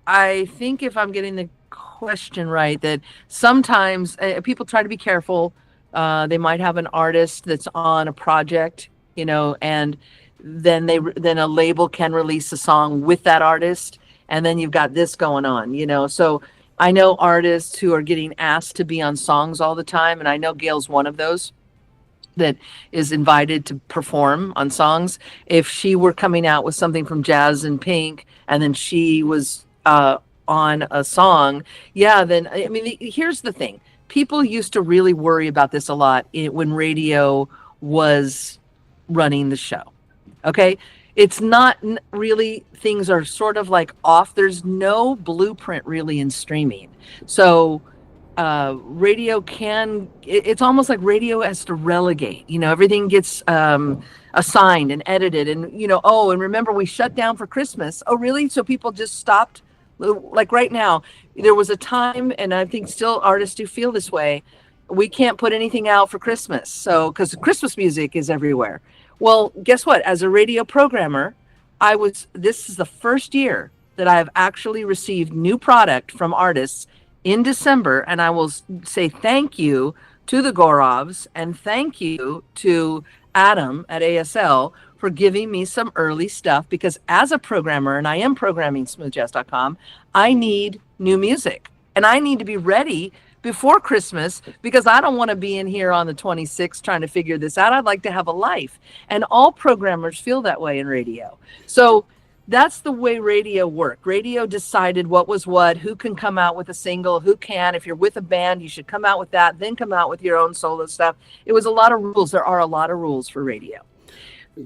I think, if I'm getting the question right, that sometimes people try to be careful. They might have an artist that's on a project, and then a label can release a song with that artist, and then you've got this going on, So I know artists who are getting asked to be on songs all the time, and I know Gail's one of those that is invited to perform on songs. If she were coming out with something from Jazz and Pink, and then she was on a song, then here's the thing. People used to really worry about this a lot when radio was running the show. Okay, it's not really, things are sort of like off. There's no blueprint really in streaming. So radio it's almost like radio has to relegate, everything gets assigned and edited, and and remember, we shut down for Christmas. Oh really? So people just stopped Like right now, there was a time, and I think still artists do feel this way. We can't put anything out for Christmas. So, because Christmas music is everywhere. Well, guess what? As a radio programmer, this is the first year that I have actually received new product from artists in December. And I will say thank you to the Gorovs and thank you to Adam at ASL for giving me some early stuff, because as a programmer, and I am programming smoothjazz.com, I need new music and I need to be ready before Christmas, because I don't want to be in here on the 26th trying to figure this out. I'd like to have a life. And all programmers feel that way in radio. So that's the way radio worked. Radio decided what was what, who can come out with a single, who can. If you're with a band, you should come out with that, then come out with your own solo stuff. It was a lot of rules. There are a lot of rules for radio.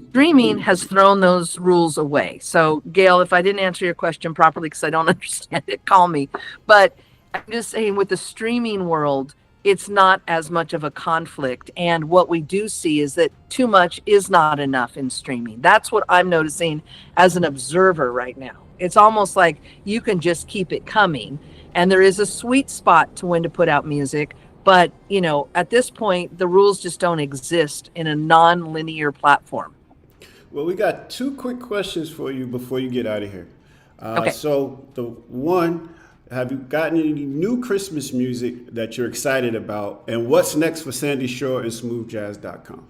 Streaming has thrown those rules away. So, Gail, if I didn't answer your question properly because I don't understand it, call me. But I'm just saying, with the streaming world, it's not as much of a conflict. And what we do see is that too much is not enough in streaming. That's what I'm noticing as an observer right now. It's almost like you can just keep it coming. And there is a sweet spot to when to put out music. But, you know, at this point, the rules just don't exist in a non-linear platform. Well, we got two quick questions for you before you get out of here. Okay. So the one, have you gotten any new Christmas music that you're excited about? And what's next for Sandy Shore and smoothjazz.com?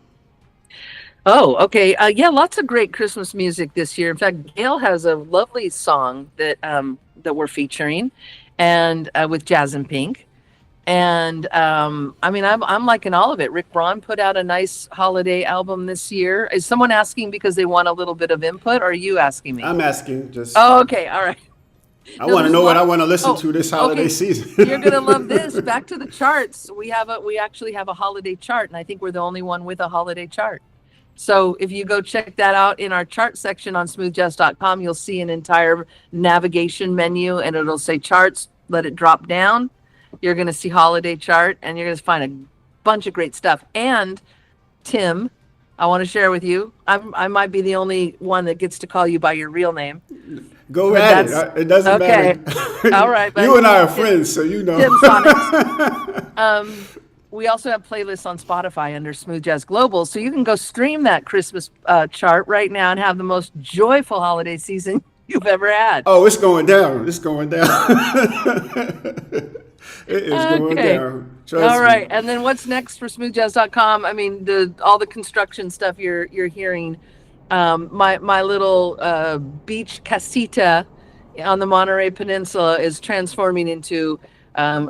Oh, okay. Yeah, lots of great Christmas music this year. In fact, Gail has a lovely song that that we're featuring, and with Jazz and Pink. And I mean, I'm liking all of it. Rick Braun put out a nice holiday album this year. Is someone asking because they want a little bit of input, or are you asking me? I'm asking. Just. Oh, okay. All right. I want to know what I want to listen to this holiday season. You're gonna love this. Back to the charts. We actually have a holiday chart, and I think we're the only one with a holiday chart. So if you go check that out in our chart section on smoothjazz.com, you'll see an entire navigation menu, and it'll say charts. Let it drop down. You're going to see holiday chart, and you're going to find a bunch of great stuff. And Tim, I want to share with you, I might be the only one that gets to call you by your real name. Go at it. It doesn't okay. matter. All right. You and I are friends, so you know. Tim Sonix. We also have playlists on Spotify under Smooth Jazz Global, so you can go stream that Christmas chart right now and have the most joyful holiday season you've ever had. Oh, it's going down. It's going down. It is going down. Trust All right. me. And then what's next for smoothjazz.com? I mean, all the construction stuff you're hearing. My little beach casita on the Monterey Peninsula is transforming into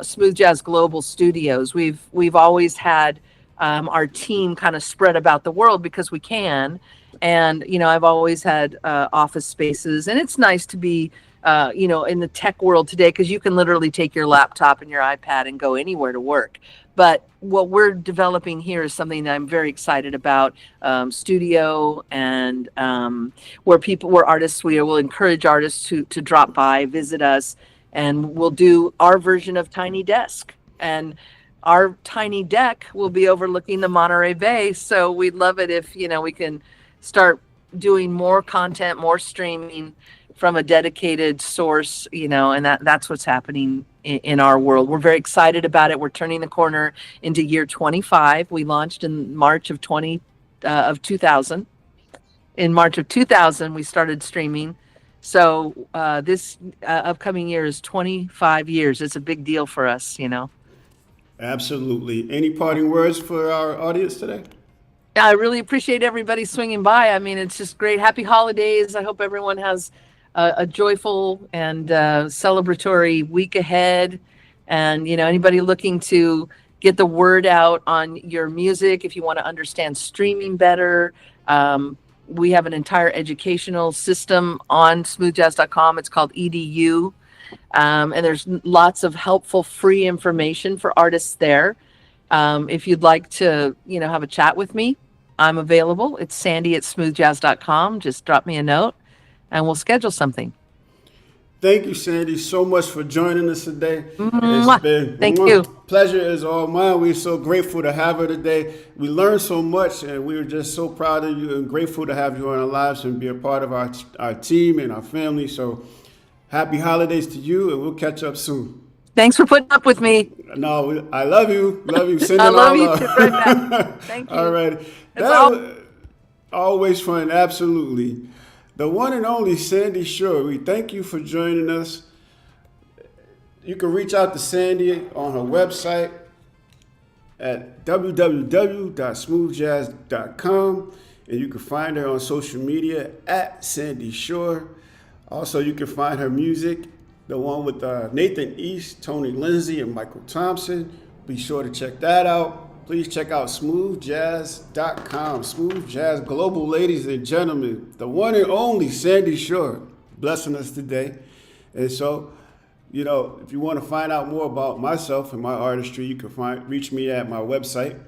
Smooth Jazz Global Studios. We've always had our team kind of spread about the world because we can. And, you know, I've always had office spaces, and it's nice to be you know, in the tech world today, because you can literally take your laptop and your iPad and go anywhere to work. But what we're developing here is something that I'm very excited about, studio, and where artists, we will encourage artists to drop by, visit us, and we'll do our version of Tiny Desk. And our tiny deck will be overlooking the Monterey Bay. So we'd love it if, you know, we can start doing more content, more streaming from a dedicated source, you know, and that's what's happening in our world. We're very excited about it. We're turning the corner into year 25. We launched in March of 2000. In March of 2000, we started streaming. So this upcoming year is 25 years. It's a big deal for us, you know. Absolutely. Any parting words for our audience today? I really appreciate everybody swinging by. I mean, it's just great. Happy holidays. I hope everyone has a joyful and celebratory week ahead. And, you know, anybody looking to get the word out on your music, if you want to understand streaming better, we have an entire educational system on smoothjazz.com. It's called EDU. And there's lots of helpful free information for artists there. If you'd like to, you know, have a chat with me, I'm available. It's sandy@smoothjazz.com. Just drop me a note and we'll schedule something. Thank you, Sandy, so much for joining us today. Mwah. It's been Thank you. Pleasure is all mine. We're so grateful to have her today. We learned so much, and we were just so proud of you and grateful to have you on our lives and be a part of our team and our family. So Happy holidays to you, and we'll catch up soon. Thanks for putting up with me. No, I love you. Love you. Send I it love all you up. too, right back. Thank you. All right. It's That was always fun, absolutely. The one and only Sandy Shore. We thank you for joining us. You can reach out to Sandy on her website at www.smoothjazz.com, and you can find her on social media at Sandy Shore. Also, you can find her music, the one with Nathan East, Tony Lindsay, and Michael Thompson. Be sure to check that out. Please check out smoothjazz.com. Smooth Jazz Global, ladies and gentlemen. The one and only Sandy Shore blessing us today. And so, you know, if you want to find out more about myself and my artistry, you can reach me at my website,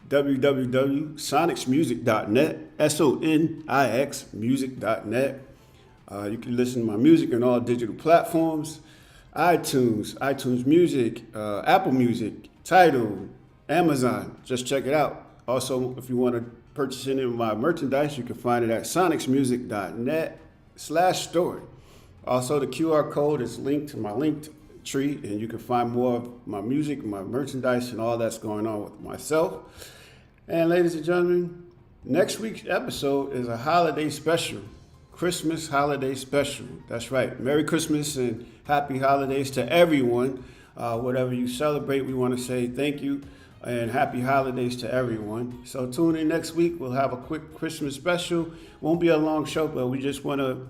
www.sonixmusic.net, sonixmusic.net. You can listen to my music on all digital platforms, iTunes Music, Apple Music, Tidal, Amazon. Just check it out. Also, if you want to purchase any of my merchandise, you can find it at sonixmusic.net/store. Also, the QR code is linked to my linked tree, and you can find more of my music, my merchandise, and all that's going on with myself. And ladies and gentlemen, next week's episode is a holiday special, Christmas holiday special. That's right. Merry Christmas and happy holidays to everyone. Whatever you celebrate, we want to say thank you and happy holidays to everyone. So tune in next week. We'll have a quick Christmas special. Won't be a long show, but we just want to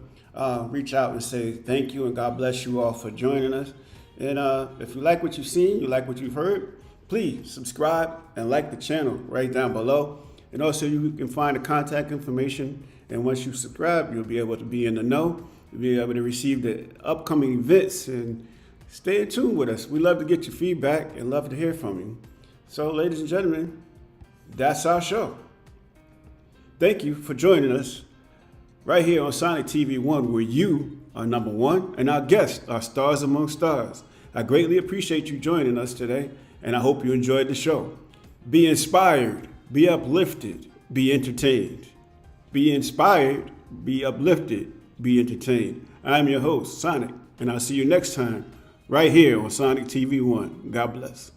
reach out and say thank you and God bless you all for joining us. And if you like what you've seen, you like what you've heard, please subscribe and like the channel right down below. And also you can find the contact information. And once you subscribe, you'll be able to be in the know. You'll be able to receive the upcoming events and stay in tune with us. We love to get your feedback and love to hear from you. So ladies and gentlemen, that's our show. Thank you for joining us right here on Sonix TV1, where you are number one and our guests are stars among stars. I greatly appreciate you joining us today, and I hope you enjoyed the show. Be inspired, be uplifted, be entertained. Be inspired, be uplifted, be entertained. I'm your host, Sonix, and I'll see you next time right here on Sonix TV1. God bless.